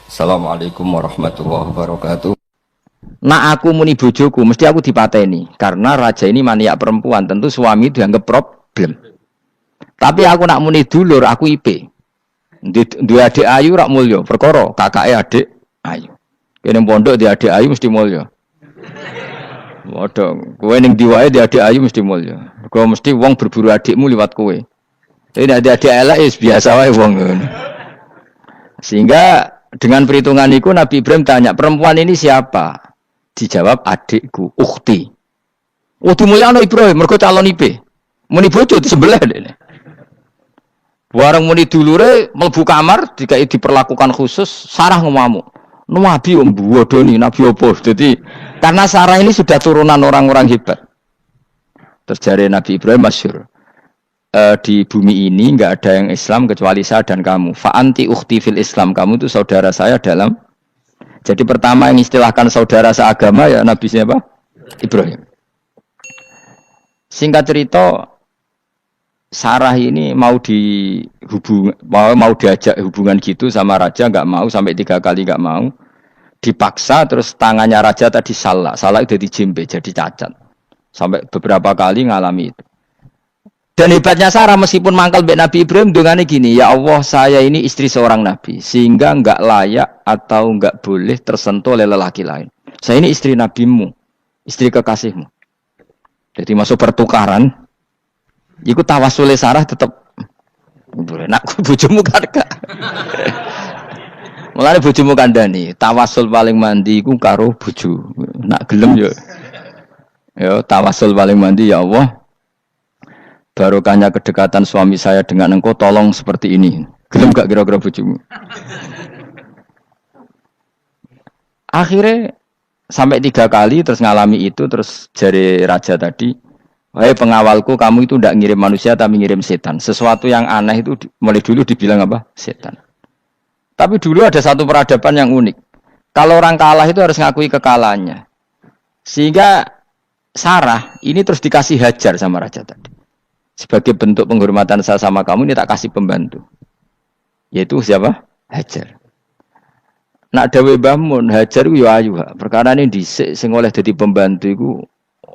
Assalamualaikum warahmatullahi wabarakatuh. Nak aku muni bojoku, mesti aku dipateni. Karena raja ini maniak perempuan, tentu suami dianggap problem. Tapi aku nak muni dulur, aku IP. Dua adik ayu rak mulya, perkara kakake adik ayu. Kene pondok di adik ayu mesti mulya. Waduh, kowe ning diwae di adik ayu mesti mulya. Kowe mesti wong berburu adikmu liwat kowe. Ini adik-adik elek biasa wae wong ngono. Sehingga dengan perhitungan itu Nabi Ibrahim tanya, perempuan ini siapa? Dijawab adikku, ukhti. Oh dimulyakno Ibrahim, mergo calon IP. Muni bojo sebelah dene. Warang muni dulure mlebu kamar dikai diperlakukan khusus, Sarah ngamuk. Nabi om bodoni, Nabi opo. Jadi karena Sarah ini sudah turunan orang-orang hebat. Terjadi Nabi Ibrahim masyhur. Di bumi ini enggak ada yang Islam kecuali saya dan kamu. Fa anti ukhti fil Islam, kamu itu saudara saya dalam. Jadi pertama yang istilahkan saudara seagama ya Nabi siapa? Ibrahim. Singkat cerita, Sarah ini mau diajak hubungan gitu sama raja, nggak mau, sampai 3 kali nggak mau. Dipaksa, terus tangannya raja tadi salah itu jadi jimbe, jadi cacat. Sampai beberapa kali ngalami itu. Dan hebatnya Sarah meskipun mangkal mbek Nabi Ibrahim dongane gini, ya Allah saya ini istri seorang Nabi sehingga enggak layak atau enggak boleh tersentuh oleh lelaki lain. Saya ini istri nabimu, istri kekasihmu. Jadi masuk pertukaran, ikut tawassul Sarah tetap nak bojomu kan gak. Mulane bojomu kandhani, tawassul paling mandi iku karo bojo. Nak gelem yo. Yo tawassul paling mandi ya Allah. Barokahnya kedekatan suami saya dengan engkau, tolong seperti ini. Gelem gak kira-kira bojomu? Akhirnya sampai 3 kali terus ngalami itu, terus jari raja tadi, wahai pengawalku, kamu itu tidak ngirim manusia tapi ngirim setan. Sesuatu yang aneh itu mulai dulu dibilang apa? Setan. Tapi dulu ada satu peradaban yang unik. Kalau orang kalah itu harus ngakui kekalahannya. Sehingga Sarah ini terus dikasih Hajar sama raja tadi. Sebagai bentuk penghormatan saya sama kamu, ini tak kasih pembantu. Yaitu siapa? Hajar. Nak dawe Mbah Mun, Hajar ku yo ayu. Perkara ini dhisik sing oleh dadi pembantu iku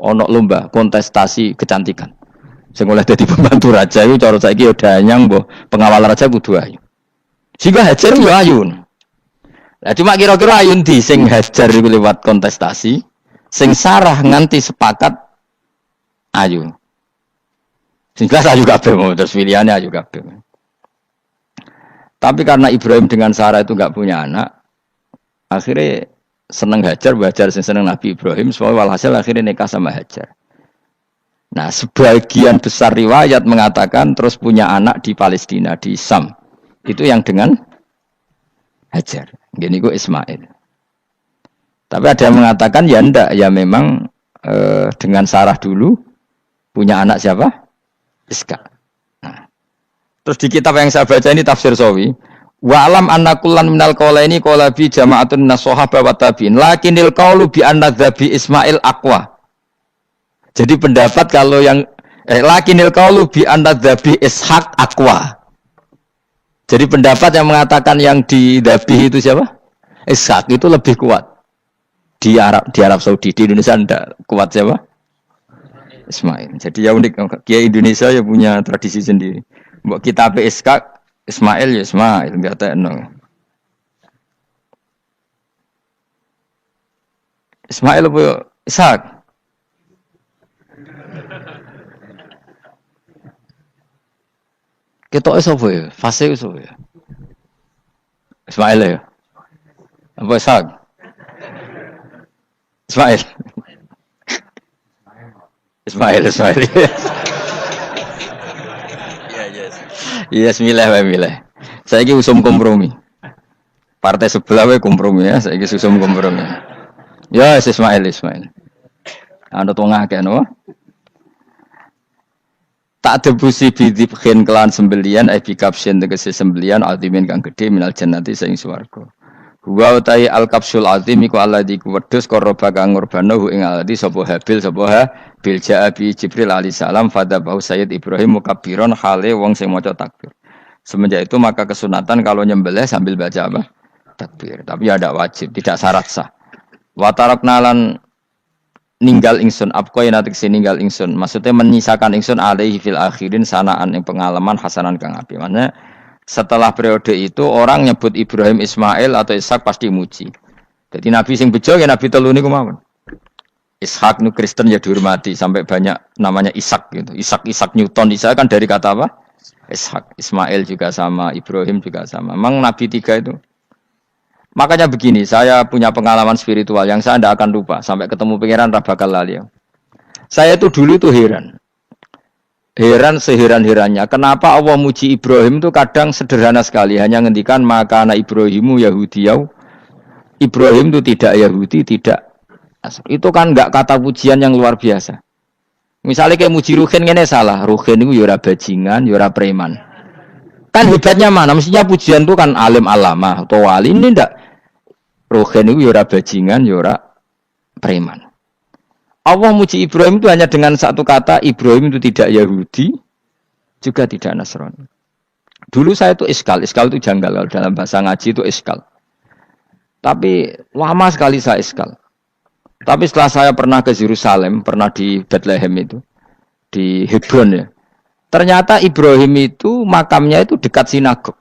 ana lomba kontestasi kecantikan. Sing oleh dadi pembantu raja iku cara saiki yo danyang mbah, pengawal raja kudu ayu. Sehingga Hajar yo ayu. Lah cuma kira-kira ayu ndi sing Hajar iku lewat kontestasi, sing Sarah nganti sepakat ayu. Sehingga saya juga bingung, terus pilihannya juga bingung. Tapi karena Ibrahim dengan Sarah itu enggak punya anak, akhirnya seneng Hajar seneng Nabi Ibrahim, soalnya walhasil akhirnya nikah sama Hajar. Nah, sebagian besar riwayat mengatakan terus punya anak di Palestina, di Sam. Itu yang dengan Hajar. Gini kok Ismail. Tapi ada yang mengatakan ya enggak, ya memang dengan Sarah dulu punya anak siapa? Iska. Nah. Terus di kitab yang saya baca ini tafsir Sawi, wa alam anna kullan minal qaulaini qala bi jama'atun minas sahabah wa tabi'in lakinnil qaulu bi anna dzabi Ismail aqwa. Jadi pendapat kalau yang lakinnil qaulu bi anna dzabi Ishaq aqwa. Jadi pendapat yang mengatakan yang didzabi itu siapa? Ishaq itu lebih kuat. Di Arab Saudi, di Indonesia enggak kuat siapa? Ismail. Jadi ya unik, Kiai Indonesia ya punya tradisi sendiri. Mbok kita PSK Ismail ya Ismail, enggak tekno. Ismail apa Ishak? Kita sapa ya? Fase sapa ya? Ismail ya. Apa Ishak? Ismail. Ismail. Iya, milih. Saya ini usum kompromi. Partai sebelah we kompromi ya, saya ini usum kompromi. Ya, Ismail. Anu tengah kan, no? Tak debusi bidibkhin kelan sembelian, bikapsin tegesi sembelian, altimin kang gede minal jannati saing swarga. Wa utai al-kapsul azim iku alladzi kuwedhus qaraba kang ngurbanohu ing alladzi sapa Habil ja'abi Jibril alaihi salam fadabahu Sayyid Ibrahim mukabbiron hale wong sing maca takbir. Semenjak itu maka kesunatan kalau nyembelih sambil baca apa? takbir, tapi ada wajib, tidak syarat sah. Wa tarakna lan ninggal ingsun apkoy natik ninggal ingsun, maksudnya menyisakan ingsun alaihi fil akhirin sanaan yang pengalaman hasanan kang api. Maksudnya setelah periode itu orang nyebut Ibrahim, Ismail atau Ishak pasti muji. Jadi nabi sing bejo ya nabi telu niku mawon. Ishak nu Kristen ya dihormati sampai banyak namanya Ishak gitu. Ishak Newton Ishak kan dari kata apa? Ishak. Ismail juga sama, Ibrahim juga sama. Memang nabi tiga itu. Makanya begini, saya punya pengalaman spiritual yang saya tidak akan lupa sampai ketemu pangeran ra bakal lali. Saya itu dulu tuh heran seheran-herannya. Kenapa Allah muji Ibrahim itu kadang sederhana sekali, hanya ngendikan maka anak Ibrahimu Yahudiyau. Ibrahim itu tidak Yahudi, tidak. Itu kan enggak kata pujian yang luar biasa. Misalnya kayak muji Ruhin ini salah. Ruhin itu yura bajingan, yura preman. Kan hebatnya mana? Mestinya pujian itu kan alim alama atau wali. Ini enggak. Ruhin itu yura bajingan, yura preman. Allah muji Ibrahim itu hanya dengan satu kata. Ibrahim itu tidak Yahudi, juga tidak Nasrani. Dulu saya itu iskal itu janggal. Kalau dalam bahasa ngaji itu iskal. Tapi lama sekali saya iskal. Tapi setelah saya pernah ke Yerusalem, pernah di Bethlehem itu, di Hebron ya. Ternyata Ibrahim itu makamnya itu dekat sinagog.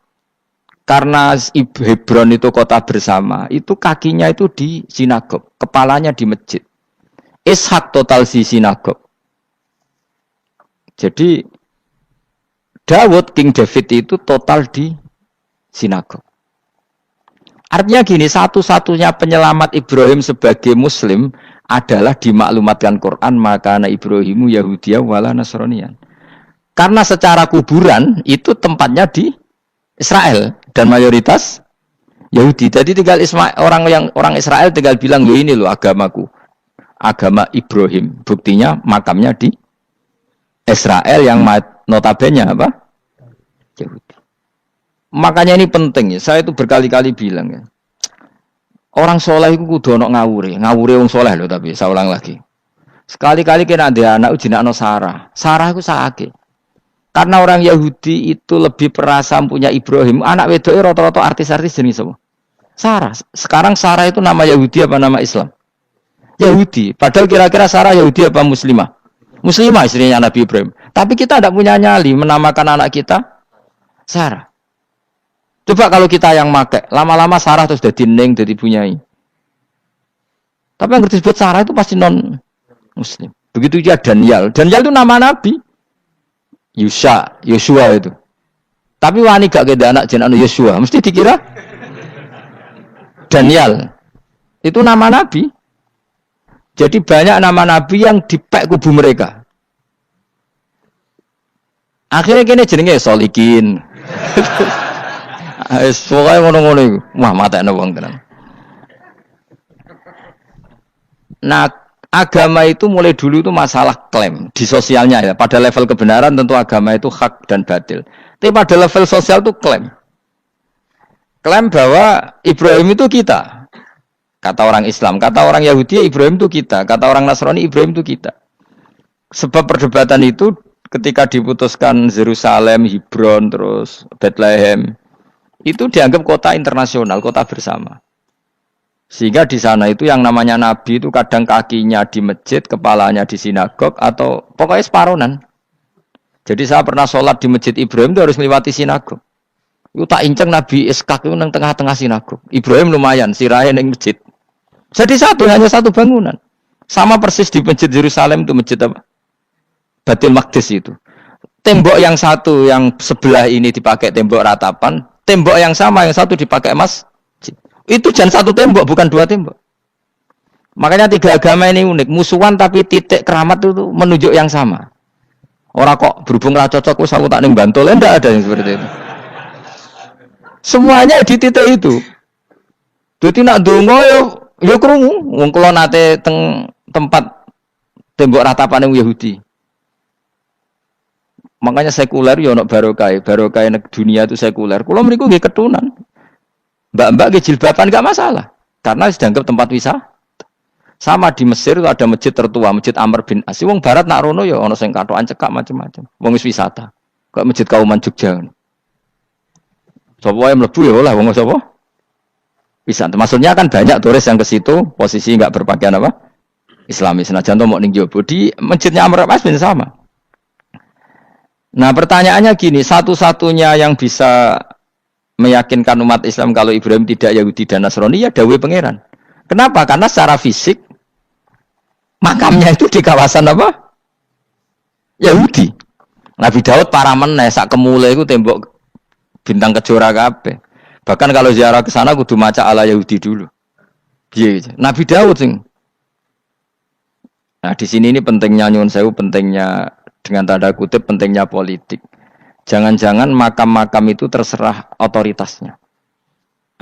Karena Hebron itu kota bersama, itu kakinya itu di sinagog, kepalanya di masjid. Ishak total di sinagog. Jadi King David itu total di sinagog. Artinya gini, satu-satunya penyelamat Ibrahim sebagai Muslim adalah dimaklumatkan Quran maka anak Ibrahimu Yahudiyah wala Nasraniyan. Karena secara kuburan itu tempatnya di Israel dan mayoritas Yahudi. Jadi tinggal orang Israel tinggal bilang, ini loh agamaku, agama Ibrahim. Buktinya makamnya di Israel yang notabene apa? Yahudi. Makanya ini penting ya. Saya itu berkali-kali bilang ya. Orang soleh itu kudu ono ngawure wong soleh loh, tapi saya ulang lagi. Sekali-kali kena ada anak jinakno Sarah. Sarah itu sakit. Karena orang Yahudi itu lebih perasa punya Ibrahim. Anak wedoknya rata-rata artis-artis jenis semua. Sarah. Sekarang Sarah itu nama Yahudi apa nama Islam? Yahudi. Padahal kira-kira Sarah Yahudi apa Muslimah? Muslimah istrinya Nabi Ibrahim. Tapi kita tidak punya nyali menamakan anak kita Sarah. Coba kalau kita yang make, lama-lama Sarah terus jadi neng, jadi punyai. Tapi yang disebut Sarah itu pasti non Muslim. Begitu juga Daniel. Daniel itu nama Nabi. Yosua itu. Tapi wani gak keda anak jenenge Yosua, mesti dikira Daniel. Itu nama Nabi. Jadi banyak nama Nabi yang dipek kubu mereka. Akhirnya kene jenenge Solikin. Pokoke ngono-ngono iku. Wah, matekno wong tenan. Nah, agama itu mulai dulu itu masalah klaim di sosialnya ya. Pada level kebenaran tentu agama itu hak dan batil. Tapi pada level sosial itu klaim. Klaim bahwa Ibrahim itu kita. Kata orang Islam, kata orang Yahudi Ibrahim itu kita, kata orang Nasrani Ibrahim itu kita. Sebab perdebatan itu ketika diputuskan Yerusalem, Hebron, terus Bethlehem, itu dianggap kota internasional, kota bersama. Sehingga di sana itu yang namanya Nabi itu kadang kakinya di masjid, kepalanya di sinagog, atau pokoknya separonan. Jadi saya pernah sholat di masjid Ibrahim itu harus melewati sinagog. Itu tak inceng Nabi Ishak itu nang tengah-tengah sinagog. Ibrahim lumayan, sirahe ning masjid. Jadi hanya satu bangunan. Sama persis di masjid Yerusalem itu masjid apa? Baitul Maqdis itu. Tembok yang satu yang sebelah ini dipakai tembok ratapan, tembok yang sama yang satu dipakai masjid. Itu jangan satu tembok, bukan dua tembok. Makanya tiga agama ini unik, musuhan tapi titik keramat itu menunjuk yang sama. Orang kok berhubung ra cocok wis aku tak ning Bantul, enggak ada yang seperti itu. Semuanya di titik itu. Dadi nak ndonga yo krungu, wong kula nate teng tempat tembok ratapan Yahudi. Makanya sekuler yo ono barokah dunia itu sekuler. Kula mriku nggih ketunan. Mbak-mbak nggih jilbaban enggak masalah. Karena dianggap tempat wisata. Sama di Mesir itu ada masjid tertua, Masjid Amr bin As. Wong barat nak rono ya ono sing katokan cekak macam-macam. Wong wis wisata. Kok Masjid Kauman Jogja. Sapa wae mlebu ya oleh wong sapa? Bisa. Maksudnya kan banyak turis yang ke situ posisi nggak berpakaian apa? Islami. Senajan to mau ning jowo di masjidnya Amr bin sama. Nah, pertanyaannya gini, satu-satunya yang bisa meyakinkan umat Islam kalau Ibrahim tidak Yahudi dan Nasrani ya dawuh pangeran. Kenapa? Karena secara fisik makamnya itu di kawasan apa? Yahudi. Nabi Daud para meneh sak kemule iku tembok bintang kejora kabeh. Bahkan kalau ziarah ke sana kudu maca ala Yahudi dulu. Piye gitu. Nabi Daud sing. Nah, di sini ini pentingnya nyuwun sewu, pentingnya dengan tanda kutip pentingnya politik. Jangan-jangan makam-makam itu terserah otoritasnya.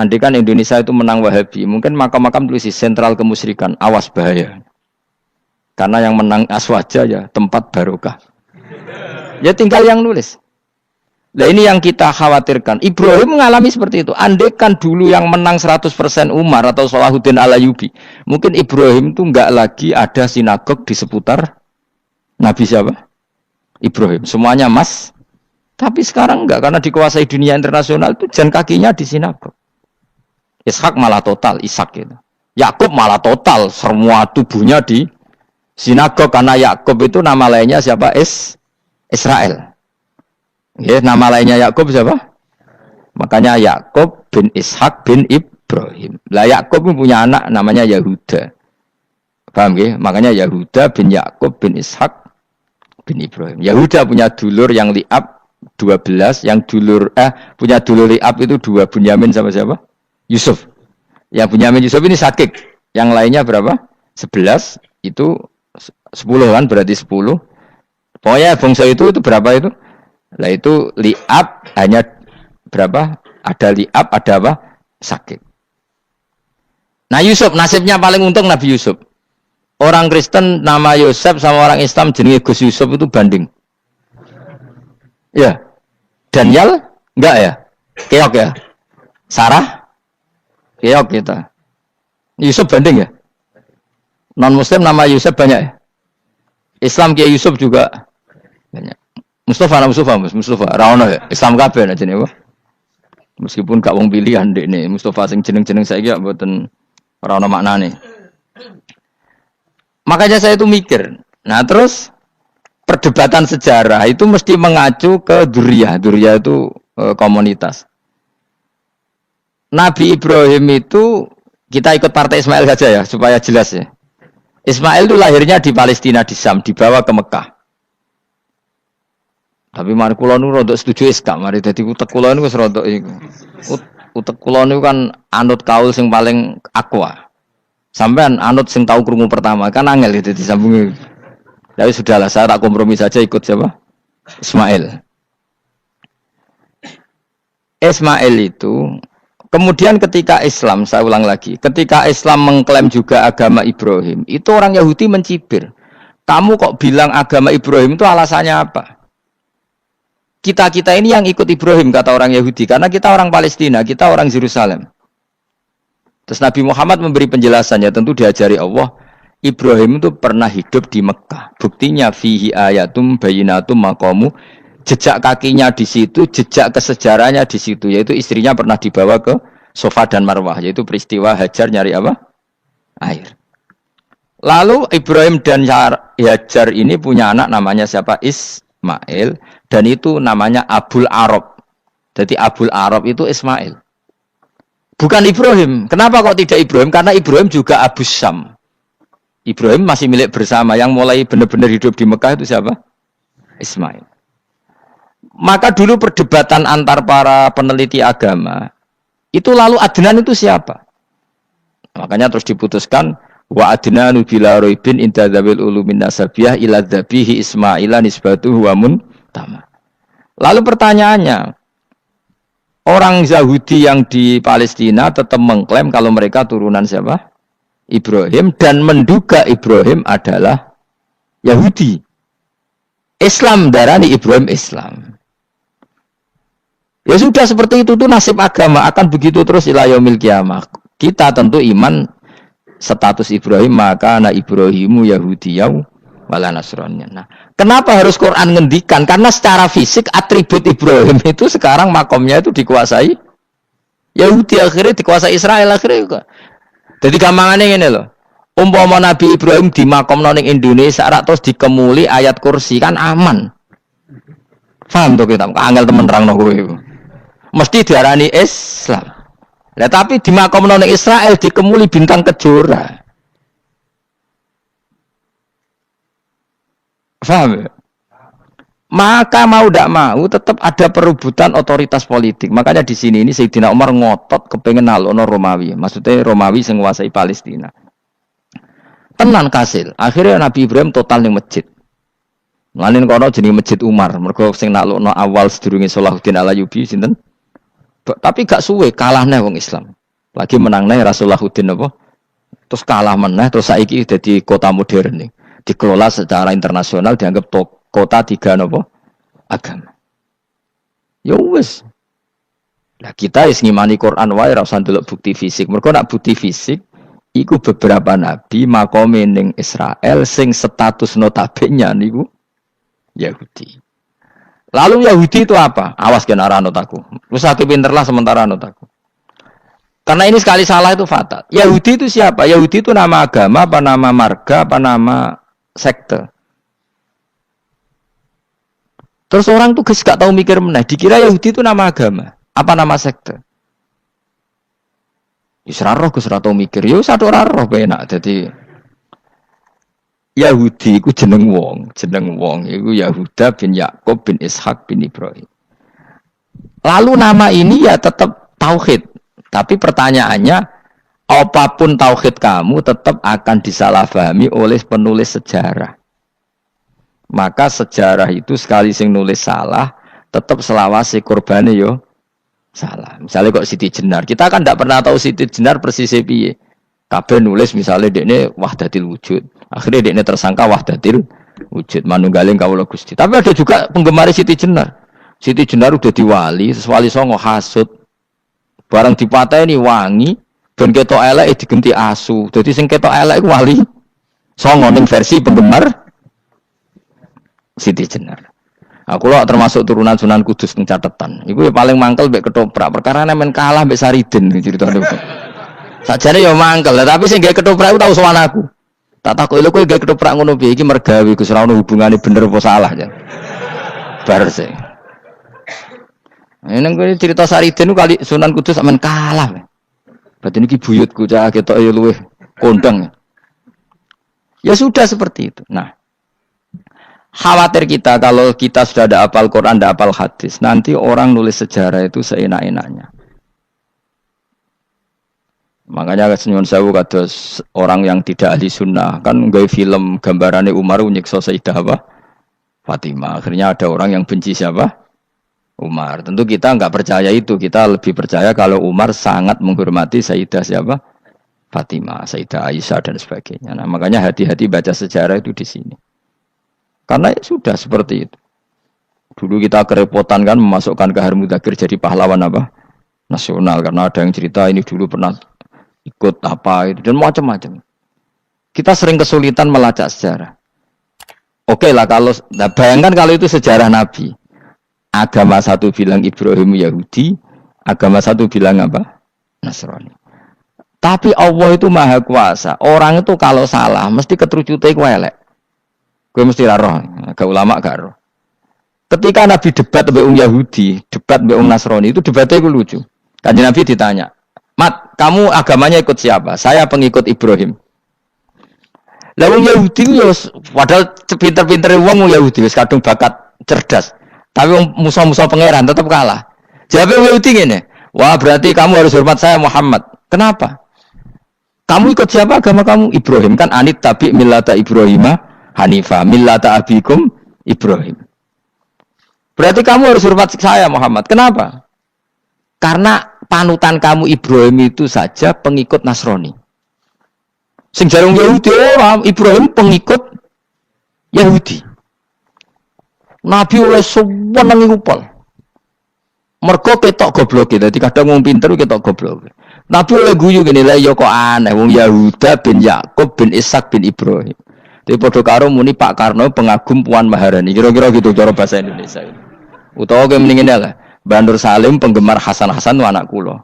Andai kan Indonesia itu menang Wahabi, mungkin makam-makam tulis sentral kemusyrikan, awas bahaya. Karena yang menang Aswaja ya tempat barokah. Ya tinggal yang nulis. Nah ini yang kita khawatirkan. Ibrahim mengalami seperti itu. Andai kan dulu yang menang 100% Umar atau Salahuddin Al-Ayyubi, mungkin Ibrahim itu enggak lagi ada sinagog di seputar Nabi siapa? Ibrahim. Semuanya mas. Tapi sekarang enggak, karena dikuasai dunia internasional itu jan kakinya di sinagog. Ishak malah total, Ishak gitu. Yakub malah total, semua tubuhnya di sinagog, karena Yakub itu nama lainnya siapa? Israel. Ya, nama lainnya Yakub siapa? Makanya Yakub bin Ishak bin Ibrahim. Lah Yakub punya anak namanya Yahuda. Paham ya? Makanya Yahuda bin Yakub bin Ishak bin Ibrahim. Yahuda punya dulur yang li'ab 12, yang dulur punya dulur li'ab itu 2, Bunyamin sama siapa? Yusuf. Yang Bunyamin Yusuf ini sakit. Yang lainnya berapa? 11, itu 10 kan, berarti 10. Pokoknya bangsa itu berapa itu? Lah itu li'ab hanya berapa? Ada li'ab, ada apa? Sakit. Nah Yusuf, nasibnya paling untung Nabi Yusuf. Orang Kristen nama Yusuf sama orang Islam jenenge Gus Yusuf itu banding. Ya. Daniel? Enggak ya? Keok ya? Sarah? Keok kita. Yusuf banding ya? Non-Muslim nama Yusuf banyak ya? Islam Kiai Yusuf juga banyak. Mustafa, Raono ya, Islam kabeh aja nih, meskipun gak wong pilihan dek nih, Mustafa sing jeneng saya gak buatan Raono maknane. Makanya saya itu mikir, nah terus perdebatan sejarah itu mesti mengacu ke Duriyah itu komunitas. Nabi Ibrahim itu kita ikut partai Ismail saja ya supaya jelas ya. Ismail itu lahirnya di Palestina di Syam, dibawa ke Mekah. Tapi mari kula nu rodok setuju iska, mari dadi utek kula niku wis rodok iku. Utek kula niku kan anut kaul sing paling aqua. Sampean anut sing tahu krungu pertama, kan angel itu disambungi. Tapi sudahlah, saya tak kompromi saja ikut siapa? Ismail. Ismail itu kemudian ketika Islam, saya ulang lagi, ketika Islam mengklaim juga agama Ibrahim, itu orang Yahudi mencibir. Kamu kok bilang agama Ibrahim itu alasannya apa? Kita ini yang ikut Ibrahim, kata orang Yahudi, karena kita orang Palestina, kita orang Yerusalem. Terus Nabi Muhammad memberi penjelasannya, tentu diajari Allah, Ibrahim itu pernah hidup di Mekah. Buktinya fihi ayatum bayinatum maqamu, jejak kakinya di situ, jejak kesejarahnya di situ, yaitu istrinya pernah dibawa ke Safa dan Marwah, yaitu peristiwa Hajar nyari apa? Air. Lalu Ibrahim dan Hajar ini punya anak namanya siapa? Ismail, dan itu namanya Abul Arab. Jadi Abul Arab itu Ismail. Bukan Ibrahim. Kenapa kok tidak Ibrahim? Karena Ibrahim juga Abu Syam. Ibrahim masih milik bersama. Yang mulai benar-benar hidup di Mekah itu siapa? Ismail. Maka dulu perdebatan antar para peneliti agama, itu lalu Adnan itu siapa? Makanya terus diputuskan, wa adnanu bila roibin inda dzawil ulumin nasabiyah ila dzabihi Ismaila nisbatuhu wa muntama. Lalu pertanyaannya, orang Yahudi yang di Palestina tetap mengklaim kalau mereka turunan siapa? Ibrahim, dan menduga Ibrahim adalah Yahudi. Islam darani Ibrahim Islam. Ya sudah seperti itu tuh nasib agama akan begitu terus ila yaumil qiyamah. Kita tentu iman status Ibrahim, maka anak Ibrahimu Yahudiyau wala Nasraniyah. Nah, kenapa harus Quran ngendikan? Karena secara fisik atribut Ibrahim itu sekarang makomnya itu dikuasai Yahudi akhirnya dikuasai Israel akhirnya juga. Jadi gampangane ngene lho. Umpama Nabi Ibrahim dimakamno ning Indonesia rak terus dikemuli ayat kursi kan aman. Paham to kita? Angel temen terangno kowe iku. Mesti diarani Islam. Lah tapi dimakamno ning Israel dikemuli bintang kejora. Paham ya? Maka mau tidak mau tetap ada perebutan otoritas politik. Makanya di sini ini Sayyidina Umar ngotot kepengen nalono Romawi. Maksudnya Romawi sing nguasai Palestina. Tenan kasil. Akhirnya Nabi Ibrahim total ning masjid. Lanin kono jenenge Masjid Umar. Mergo sing nalono awal sedurunge Salahuddin Alayubi sinten? Tapi gak suwe kalahne wong Islam. Lagi menangne Rasulullahuddin apa? Terus kalah meneh terus saiki dadi kota modern nih. Dikelola secara internasional dianggap kota tiga nopo agama. Ya wis. Lah kita is ngimani Quran wae ora usah ndelok bukti fisik. Mergo nak bukti fisik iku beberapa nabi makome ning Israel sing status notabene niku Yahudi. Lalu Yahudi itu apa? Awas gen ora anut aku. Wis aku pinter lah sementara anut aku. Karena ini sekali salah itu fatal. Yahudi itu siapa? Yahudi itu nama agama, apa nama marga, apa nama sekte. Terus orang tuh gak tahu mikir meneh, dikira Yahudi itu nama agama, apa nama sekte. Isra roh Gus ora tau mikir, yo satu ora roh enak. Dadi Yahudi iku jeneng wong iku Yahuda bin Yakub bin Ishak bin Ibrahim. Lalu nama ini ya tetap tauhid. Tapi pertanyaannya, apapun tauhid kamu tetap akan disalahpahami oleh penulis sejarah. Maka sejarah itu sekali sing nulis salah, tetap selawase korbane yo salah. Misalnya kok Siti Jenar, kita kan tidak pernah tahu Siti Jenar persisnya piye. Kabeh nulis misalnya dekne wahdatil wujud. Akhirnya dekne tersangka wahdatil wujud, manunggaling kawula Gusti. Tapi ada juga penggemar Siti Jenar. Siti Jenar udah diwali, wali songo hasud. Barang dipateni wangi, ben ketok elek digenti asu. Dadi sing ketok elek iku wali songo ning versi penggemar Siti Jenar. Aku lho termasuk turunan Sunan Kudus ning catetan. Iku ya paling mangkel mbek ketoprak. Perkara men kalah mbek Saridin ceritane. Sakjane ya mangkel, tapi sing gawe ketoprak iku tau sowan aku. Tak takoki lho kowe gawe ketoprak ngono piye iki mergawe Gus ora ono hubungane bener apa salah ya. Bar sih. Nang kowe cerita Saridin kali Sunan Kudus men kalah. Berarti niki buyutku cah ketok ya luweh kondang. Ya sudah seperti itu. Nah, khawatir kita kalau kita sudah ada hafal Quran, ada hafal hadis, nanti orang nulis sejarah itu seenak-enaknya. Makanya senyum sewu kados orang yang tidak ahli sunnah kan nggawe film gambarannya Umar nyiksa Sayyidah apa? Fatimah. Akhirnya ada orang yang benci siapa? Umar. Tentu kita enggak percaya itu. Kita lebih percaya kalau Umar sangat menghormati Sayyidah siapa? Fatimah, Sayyidah Aisyah dan sebagainya. Nah, makanya hati-hati baca sejarah itu di sini. Karena ya sudah seperti itu. Dulu kita kerepotan kan memasukkan Kahar Mudzakkir jadi pahlawan apa? Nasional karena ada yang cerita ini dulu pernah ikut apa itu dan macam-macam. Kita sering kesulitan melacak sejarah. Oke lah kalau bayangkan kalau itu sejarah Nabi. Agama satu bilang Ibrahim Yahudi, agama satu bilang apa? Nasrani. Tapi Allah itu maha kuasa. Orang itu kalau salah mesti keterucute iku elek. Kowe mesti ra roh, agak ulama gak roh. Ketika Nabi debat mbek Yahudi, debat mbek Nasrani itu debatnya iku lucu. Kanjeng Nabi ditanya, "Mat, kamu agamanya ikut siapa?" "Saya pengikut Ibrahim." Lah wong Yahudi yo padahal pinter-pintere wong Yahudi wis kadung bakat cerdas. Tapi musuh-musuh pangeran tetap kalah. Jawab wong Yahudi ngene, "Wah, berarti kamu harus hormat saya Muhammad." "Kenapa?" "Kamu ikut siapa agama kamu?" "Ibrahim." "Kan anit tabi millata Ibrahimah Hanifah millata abikum Ibrahim." "Berarti kamu harus hormat saya Muhammad." "Kenapa?" "Karena panutan kamu Ibrahim itu saja pengikut Nasrani." Sing jarung Yahudi Ibrahim pengikut Yahudi. Nabi oleh seneng iku pol. Mergo ketok goblok e. Dadi kadang wong pinter ketok goblok. Nabi oleh guyu ngene lha ya kok aneh wong Yahuda bin Yakub bin Ishak bin Ibrahim. Dadi padha karo muni Pak Karno pengagum Puan Maharani. Kira-kira gitu cara bahasa Indonesia. Utawa kowe mending ngene lah. Bandur Salim penggemar Hasan Hasan itu anak kula.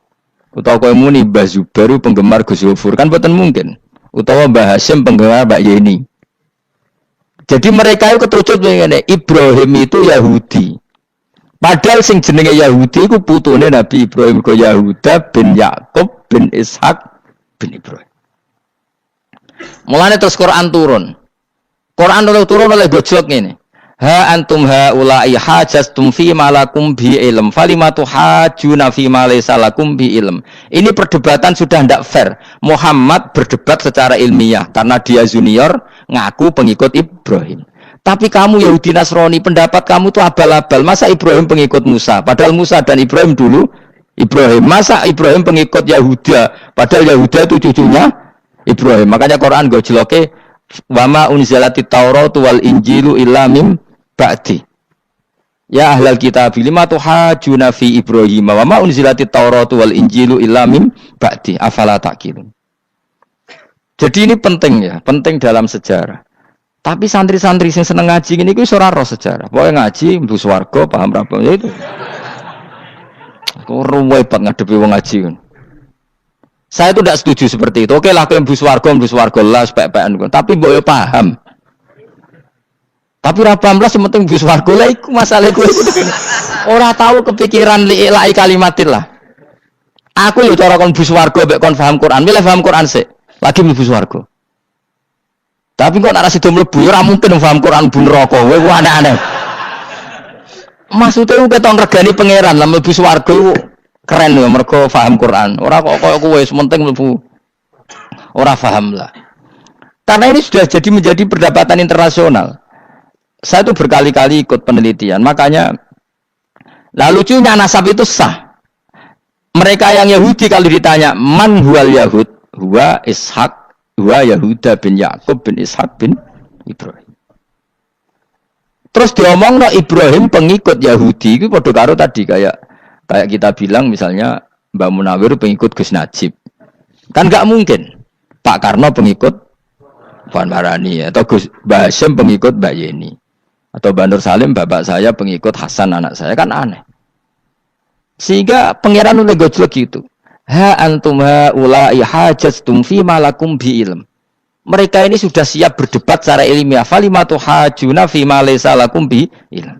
Utawa kowe muni Mbah Zubair penggemar Gus Zufur kan boten mungkin. Utawa Mbah Hasyim penggemar Mbak Yeni. Jadi mereka itu ketucut ngene, Ibrahim itu Yahudi. Padahal sing jenenge Yahudi iku putune Nabi Ibrahim ko Yahuda bin Yakub bin Ishak bin Ibrahim. Mulane terus Quran turun. Quran turun oleh gojlok ngene. Ha antum haula'i hajastum fi ma lakum bi ilm falimatu hajuna fi ma laysa lakum bi ilm. Ini perdebatan sudah tidak fair. Muhammad berdebat secara ilmiah karena dia junior ngaku pengikut Ibrahim. Tapi kamu Yahudi Nasrani pendapat kamu tuh abal-abal. Masa Ibrahim pengikut Musa? Padahal Musa dan Ibrahim dulu Ibrahim. Masa Ibrahim pengikut Yahuda? Padahal Yahuda itu cucunya Ibrahim. Makanya Quran gojloke wa ma unzilatit Tauratu wal Injilu illa mim ba'di. Ya ahlal kitab lima tuhajuna fi Ibrahim wa ma unzilatit Tauratu wal Injilu illa mim ba'di. Afala taqilun. Jadi ini penting ya, penting dalam sejarah. Tapi santri-santri yang seneng ngaji ini ku ora roh sejarah. Pokoke ngaji mlebu swarga paham ra ya itu. Kok ruwet banget ngadepi wong ngaji kan. Saya itu tidak setuju seperti itu. Oke lah kowe mlebu swarga lah spek-pekan. Tapi mbok yo paham. Tapi ra paham lah sementing mlebu swarga lah iku masalah kowe. Ora tahu kepikiran li'ilai kalimatin lah. Aku yo cara kon mlebu swarga mek kon paham Quran, milih paham Quran sik. Lagi mlebu swarga. Tapi kok nek sido mlebu ora mungkin paham Quran bu neraka. Kowe aneh-aneh. Maksudnya keton regani pangeran lah mlebu swarga keren lho mergo paham Quran. Ora kok koyo kowe sementing mlebu. Ora paham lah. Karena ini sudah jadi menjadi perdebatan internasional. Saya tuh berkali-kali ikut penelitian. Makanya lah lucunya nasab itu sah. Mereka yang Yahudi kalau ditanya man huwal Yahud, huwa Ishak, huwa Yahuda bin Yakub bin Ishak bin Ibrahim. Terus diomong no Ibrahim pengikut Yahudi itu padha karo tadi kayak kita bilang misalnya Mbak Munawir pengikut Gus Najib. Kan enggak mungkin. Pak Karno pengikut Puan Marani atau Gus Mbah Hasyim pengikut Mbak Yeni. Atau Mbak Nur Salim bapak saya pengikut Hasan anak saya kan aneh. Sehingga pangeran oleh gojlok gitu. Ha antum haula'i hajastum fi ma lakum bi ilm. Mereka ini sudah siap berdebat secara ilmiah. Falimatu hajuna fi ma laysa lakum bi ilm.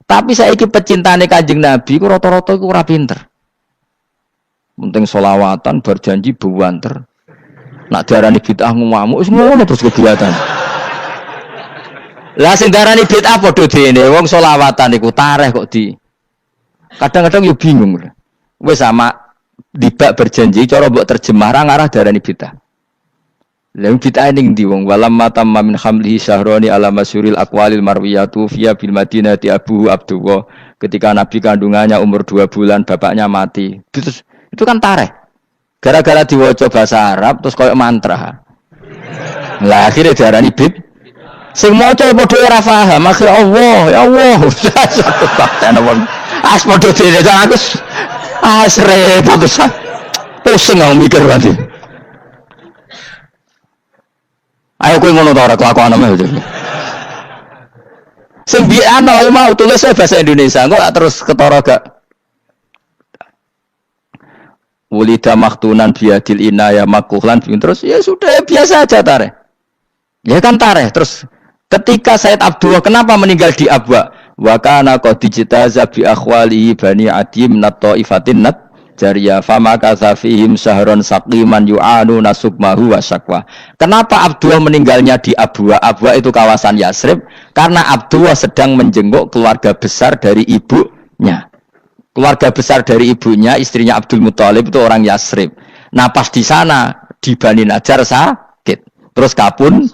Tapi saiki pecintane Kanjeng Nabi ku rata-rata iku ora pinter. Penting selawatan berjanji buwanter. Nak diarani bid'ah ngamuk wis ngono terus kegiatan. Lah sing diarani bid'ah padha dene wong selawatan iku tareh kok di. Kadang-kadang yo bingung. Wis sama dibak berjanji cara mbok terjemah ra ngarah diarani bid'ah. Lah bid'ah ning ndi wong walam matamma min hamlihi syahrani ala masyuril aqwalil marwiyatu fiya bil madinati abu Abdullah ketika nabi kandungannya umur 2 bulan bapaknya mati. Terus itu kan tareh. Gara-gara diwaca bahasa Arab terus koyo mantra. Lah akhirnya diarani bid. Sing maca padha ora paham, akhire Allah, ya Allah. As padha dene aku repot terus. Pusing aku mikir berarti. Ayo kowe ngono ta ora kelakuan ame. Sing biyen mau tulis bahasa Indonesia, kok terus ketara gak Wulida maktunan biadil inaya makuhlan terus ya sudah ya biasa aja tareh. Ya kan tareh terus ketika Said Abdullah kenapa meninggal di Abwa? Wa kana qad dijtaza bi akhwalihi bani adim nat taifatin nat jariya fama kasafihim sahron saqiman yu'anu nasukmahu wa syakwa. Kenapa Abdullah meninggalnya di Abwa? Abwa itu kawasan Yasrib karena Abdullah sedang menjenguk keluarga besar dari ibunya. Keluarga besar dari ibunya, istrinya Abdul Muthalib itu orang Yasrib. Nah pas di sana di Bani Najjar sakit, terus kapun,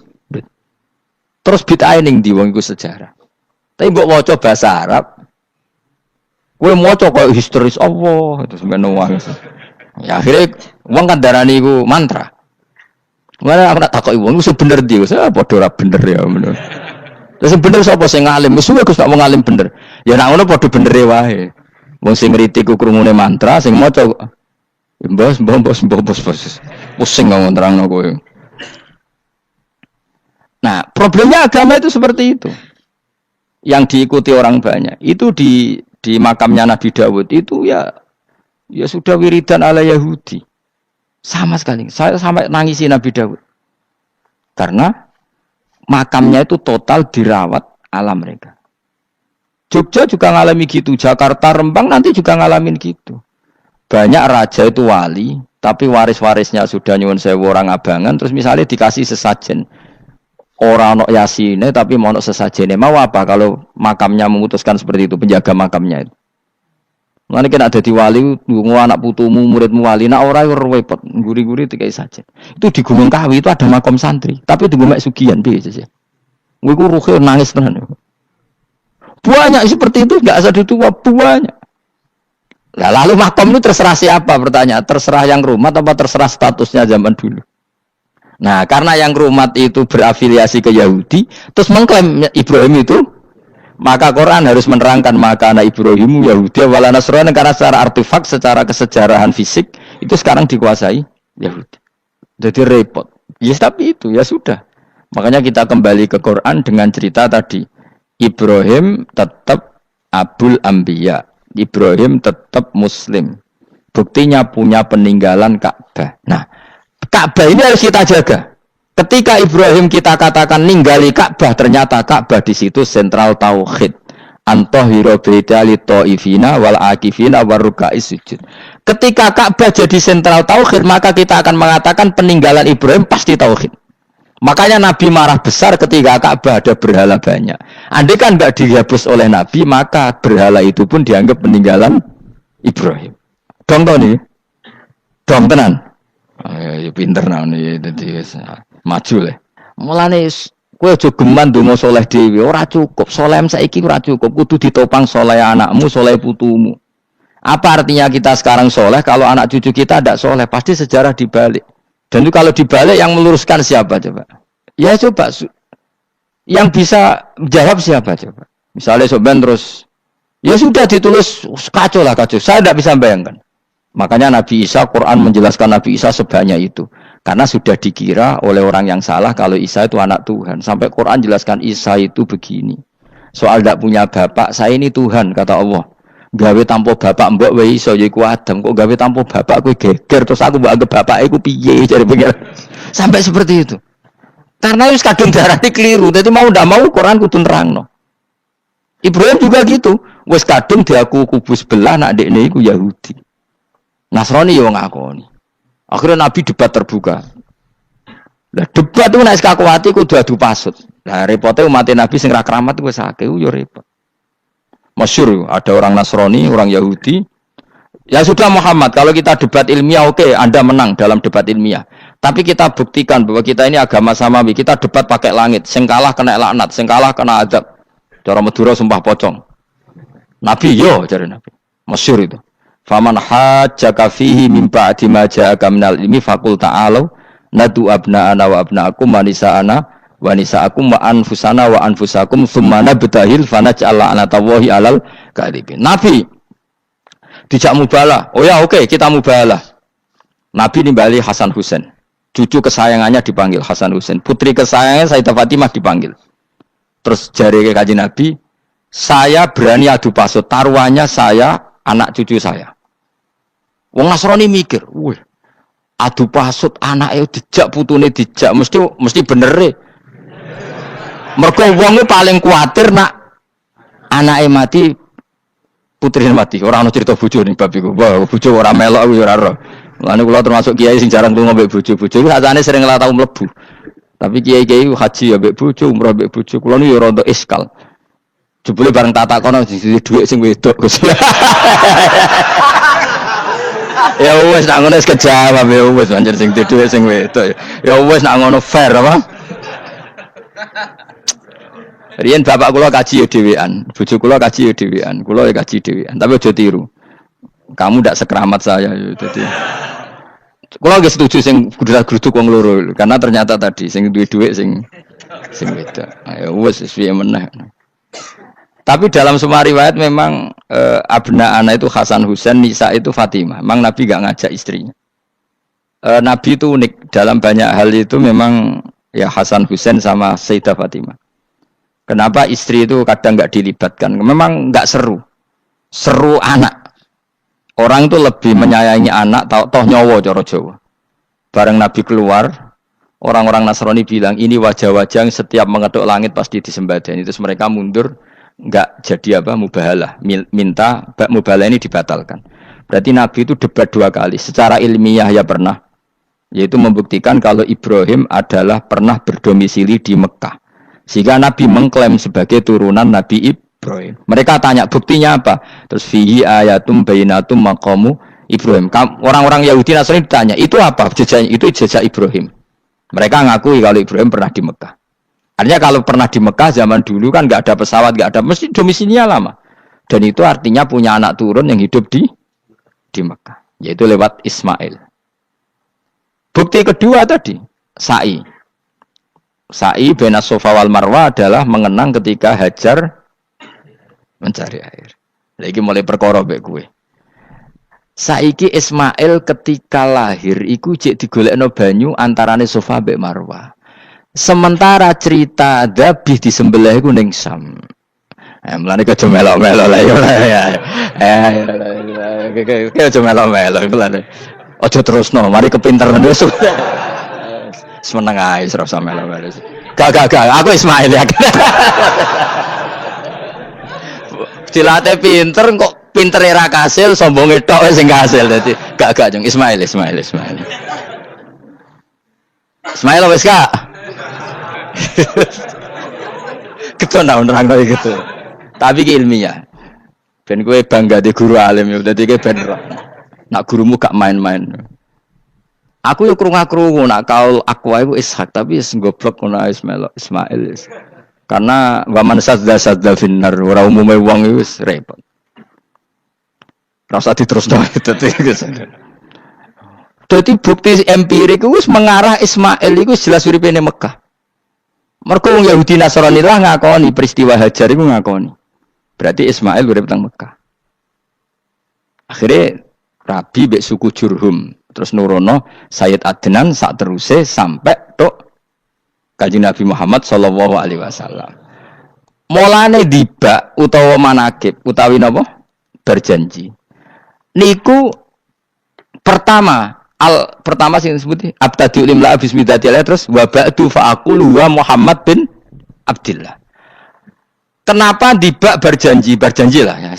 terus bid'ah ning di wong iku sejarah. Tapi mbok waca bahasa Arab, kowe maca koyo historis Allah itu semene wae. Ya akhirnya wong kan darani iku mantra. Mana aku nak takoki wong iku bener ndi, saya padha ora bener ya menurut. Terus bener sapa sing ngalim? Wis Gus tak wong ngalim bener. Ya nek ngono padha bener wae. Wong sing ngritik ku krungune mantra, sing maca mbos. Pusing ngomong terangno kowe. Nah, problemnya agama itu seperti itu. Yang diikuti orang banyak. Itu di makamnya Nabi Dawud itu ya Ya sudah wiridan ala Yahudi. Sama sekali. Saya sampai nangisi Nabi Daud. Karena makamnya itu total dirawat alam mereka. Jogja juga ngalami gitu. Jakarta, Rembang nanti juga ngalamin gitu. Banyak raja itu wali, tapi waris-warisnya sudah nyuwun sewu orang abangan, terus misalnya dikasih sesajen. Orang ono yasine tapi mau sesajene. Mau apa kalau makamnya memutuskan seperti itu, penjaga makamnya itu. Mulane kena dadi wali, nggo anak putumu, muridmu wali, nak ora repot, guri-guri dikai sajen. Itu di Gunung Kawi itu ada makam santri, tapi di Gunung Sugihan piye sih. Kowe ku ruhe nangis tenan. Banyak seperti itu enggak usah ditua banyak. Nah, lalu makam itu terserah siapa pertanyaan? Terserah yang rumat apa terserah statusnya zaman dulu? Nah, karena yang rumat itu berafiliasi ke Yahudi, terus mengklaim Ibrahim itu, maka Quran harus menerangkan maka anak Ibrahim Yahudi wala Nasrani, karena secara artefak, secara kesejarahan fisik itu sekarang dikuasai Yahudi. Jadi repot. Ya tapi itu ya sudah. Makanya kita kembali ke Quran dengan cerita tadi. Ibrahim tetap Abul Anbiya. Ibrahim tetap Muslim. Buktinya punya peninggalan Ka'bah. Nah, Ka'bah ini harus kita jaga. Ketika Ibrahim kita katakan ninggali Ka'bah, ternyata Ka'bah di situ sentral tauhid. Antahira baita li taifina wal akifina waruka'is sujud. Ketika Ka'bah jadi sentral tauhid, maka kita akan mengatakan peninggalan Ibrahim pasti tauhid. Makanya Nabi marah besar ketika Ka'bah ada berhala banyak. Andai kan tidak dihapus oleh Nabi, maka berhala itu pun dianggap peninggalan Ibrahim. Dong tau nih? Dong tenan? Ya pinter nih, jadi maju lah. Mulane kowe aja geman donga saleh dhewe, ora cukup. Saleh saiki ora cukup, kudu ditopang saleh anakmu, saleh putumu. Apa artinya kita sekarang saleh kalau anak cucu kita tidak saleh? Pasti sejarah dibalik. Dan itu kalau dibalik yang meluruskan siapa coba? Ya coba yang bisa jawab siapa coba? Misalnya soban terus ya sudah ditulis kacau lah kacau. Saya tidak bisa bayangkan. Makanya Nabi Isa, Quran menjelaskan Nabi Isa sebanyak itu. Karena sudah dikira oleh orang yang salah kalau Isa itu anak Tuhan. Sampai Quran jelaskan Isa itu begini. Soal tidak punya bapak, saya ini Tuhan, kata Allah. Gawe tanpa bapak mbok wae iso ya iku Adam, kok gawe tanpa bapak kowe geger terus aku mbok anggap bapak iku piye jare pengen. Sampai seperti itu. Karena wis kadung darane keliru, dadi mau ndak mau Quran kudu nerangno. Ibrahim juga gitu, wis kadung diaku kubu sebelah nak dekne iku Yahudi. Nasrani yo ngakoni. Akhirnya Nabi debat terbuka. Lah debat itu nek kakuati kudu adu pasut. Lah repote umat Nabi sing ra keramat wis akeh yo repot. Masyhur ada orang Nasrani, orang Yahudi. Ya sudah Muhammad, kalau kita debat ilmiah oke, Anda menang dalam debat ilmiah. Tapi kita buktikan bahwa kita ini agama samawi. Kita debat pakai langit, sing kalah kena laknat, sing kalah kena adab. Cara Madura sumpah pocong. Nabi yo cari Nabi. Masyhur itu. Faman hajjaka fihi min ba'di ma ja'aka minal ilmi faqul ta'alu nadu abna'ana wa abna'akum wa nisa'ana wa nisa'akum wa anfusana wa anfusakum thumma nabtahil fanaj'al la'natallahi 'alal kadhibin. Nabi dijak mubalah. Oh ya oke, kita mubalah. Nabi nimbali Hasan Husain. Cucu kesayangannya dipanggil Hasan Husain. Putri kesayangannya Sayyidah Fatimah dipanggil. Terus jari ke Kanjeng Nabi, saya berani adu pasut, taruhannya saya, anak cucu saya. Wong Nasrani mikir, wih, adu pasut anaknya dijak putune dijak mesti bener e. Mergo wong paling kuatir nak anake mati putrine mati. Ora ana cerita bojo ning bab iku. Wah, bojo ora melok aku ya ora ora. Mulane kula termasuk kiai sing jarang lunga mbek bojo. Bojo iku sakjane sering lah tau mlebu. Tapi kiai-kiai haji ya mbek bojo, umrah mbek bojo. Kula niku ya rada iskal. Jebule bareng tak takono sing dhuwit sing wedok Gus. Ya wis nak ngono wis kejawab ya wis anjir sing dhuwit sing wedok. Ya wis nak ngono fair apa? Riyen bapak kula kaji ya dhewean, bojo kula kaji ya dhewean, kula ya kaji dhewean. Tapi aja tiru. Kamu ndak sekeramat saya ya dadi. Kula nggih setuju sing gruduk wong loro karena ternyata tadi sing duwe dhuwit sing wedok. Ya wis piye meneh. Tapi dalam semua riwayat memang abna ana itu Hasan Husain, Nisa itu Fatimah. Memang Nabi enggak ngajak istrinya. Nabi itu unik dalam banyak hal itu memang ya Hasan Husain sama Sayyidah Fatimah. Kenapa istri itu kadang enggak dilibatkan? Memang enggak seru. Seru anak. Orang itu lebih menyayangi anak toh nyawa cara Jawa. Bareng Nabi keluar, orang-orang Nasrani bilang ini wajah-wajah yang setiap mengetuk langit pasti disembadani. Terus mereka mundur, enggak jadi mubahalah. Minta mubahalah ini dibatalkan. Berarti Nabi itu debat 2 kali. Secara ilmiah ya pernah, yaitu membuktikan kalau Ibrahim adalah pernah berdomisili di Mekah. Sehingga Nabi mengklaim sebagai turunan Nabi Ibrahim. Mereka tanya buktinya apa? Terus fihi ayatum bainatum maqamu Ibrahim. Orang-orang Yahudi Nasrani ditanya, itu apa? Jejaknya itu jejak Ibrahim. Mereka ngakui kalau Ibrahim pernah di Mekah. Artinya kalau pernah di Mekah zaman dulu kan nggak ada pesawat, nggak ada, mesti domisilinya lama. Dan itu artinya punya anak turun yang hidup di Mekah, yaitu lewat Ismail. Bukti kedua tadi, sa'i. Sa'i baina Safa wal Marwah adalah mengenang ketika Hajar mencari air. Lagi mulai perkara mbek kowe. Saiki Ismail ketika lahir iku jek digolekno banyu antarane Safa mbek Marwah. Sementara cerita dzabih disembelih iku ning Sam. Mulane aja melok-melok lah ya. Aja melok-melok mulane. Aja terusno, mari kepinteran wis. Semeneng ae ora usah melok-melok. Gak, aku Ismail ya. Dilate pinter kok pintere ra kasil, sombonge tok sing kasil dadi. Gak jeng Ismail. Ismail wis Kak. Keton nerangno gitu. Tapi ki ilmiah. Ben kowe bangga di guru alim ya dadi kowe ben nak gurumu gak main-main. Aku yo krungu-krungu nak kaul Aqwa iku Ishak tapi wis goblok ngono Ismail. Karena wa man sadza finnar ora umume wong iku wis repot. Ora usah diterusno dadi bukti empirik wis mengarah Ismail iku jelas uripe ning Mekah. Mergo wong Yahudi Nasrani lah ngakoni peristiwa Hajar iku ngakoni. Berarti Ismail urip teng Mekah. Akhirnya Rabi mbek suku Jurhum terus nurono Sayyid Adnan sak teruse sampai tok Kanjeng Nabi Muhammad sallallahu alaihi wasallam. Mulane dibak utawa manakib utawi napa? Berjanji. Niku pertama sing disebut abtadiul imla bismillah terus wa ba'du fa aqulu wa Muhammad bin Abdullah. Kenapa dibak berjanjilah ya.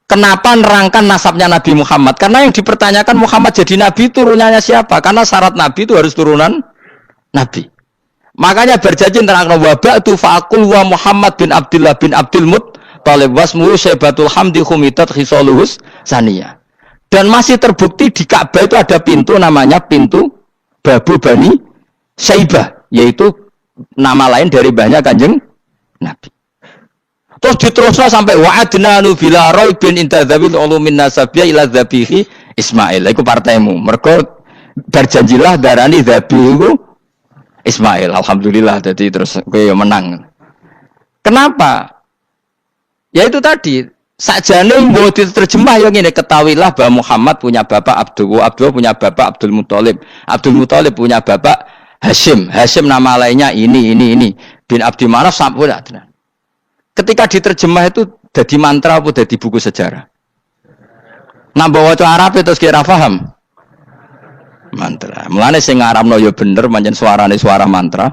Kenapa nerangkan nasabnya Nabi Muhammad? Karena yang dipertanyakan Muhammad jadi Nabi turunannya siapa? Karena syarat Nabi itu harus turunan Nabi. Makanya berjanji nerangkan wabak tu fa'akul wa Muhammad bin Abdullah bin Abdul Muttalib wasmuhu syaibatul hamdi khumitat khisaluhus saniyah. Dan masih terbukti di Ka'bah itu ada pintu namanya pintu Babu Bani Syaibah. Yaitu nama lain dari banyak Kanjeng Nabi. Terus diterusno sampai wa'adnanu bila raibin intadzabil ulumin nasabiyah ila dzabihi Ismail. Iku partaimu. Mergo berjanjilah darani dzabihu Ismail. Alhamdulillah jadi terus kowe menang. Kenapa? Ya itu tadi, sakjane mbok diterjemah yang ngene ketahuilah bahwa Muhammad punya bapak Abdullah punya bapak Abdul Muthalib punya bapak Hashim nama lainnya ini bin Abdi Manaf sampai Adnan. Ketika diterjemah itu jadi mantra apa jadi buku sejarah? Nambah waca Arab terus kira paham? Mantra. Mulane sing ngarapno ya bener pancen suarane suara mantra.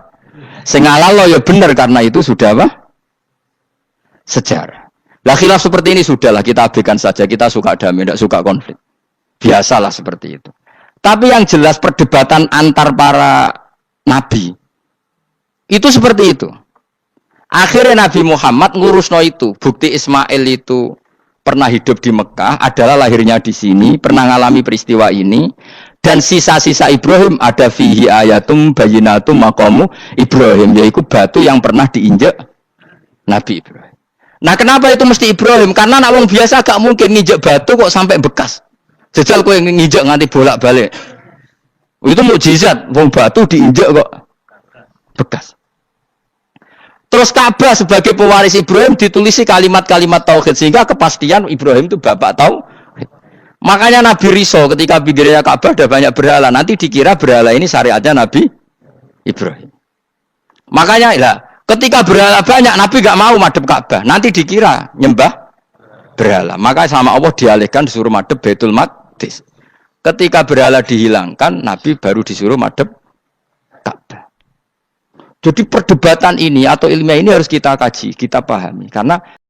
Sing ngalalo ya bener karena itu sudah apa? Sejarah. Lah khilaf seperti ini sudahlah kita abaikan saja, kita suka damai, tidak suka konflik. Biasalah seperti itu. Tapi yang jelas perdebatan antar para nabi itu seperti itu. Akhirnya Nabi Muhammad ngurusno itu. Bukti Ismail itu pernah hidup di Mekah, adalah lahirnya di sini, pernah ngalami peristiwa ini. Dan sisa-sisa Ibrahim ada fihi ayatum bayinatum maqamu Ibrahim, yaitu batu yang pernah diinjak Nabi Ibrahim. Nah kenapa itu mesti Ibrahim? Karena nak wong biasa gak mungkin nginjak batu kok sampai bekas. Jajal kowe nginjak nganti bolak-balik. Itu mukjizat, wong batu diinjak kok bekas. Terus Ka'bah sebagai pewaris Ibrahim ditulisi kalimat-kalimat tauhid sehingga kepastian Ibrahim itu bapak tauhid. Makanya Nabi Riso ketika pinggirnya Ka'bah ada banyak berhala, nanti dikira berhala ini syariatnya Nabi Ibrahim. Makanya lah ketika berhala banyak Nabi gak mau madhep Ka'bah, nanti dikira nyembah berhala. Maka sama Allah dialihkan disuruh madhep Baitul Maqdis. Ketika berhala dihilangkan, Nabi baru disuruh madhep Ka'bah. Jadi perdebatan ini atau ilmiah ini harus kita kaji, kita pahami. Karena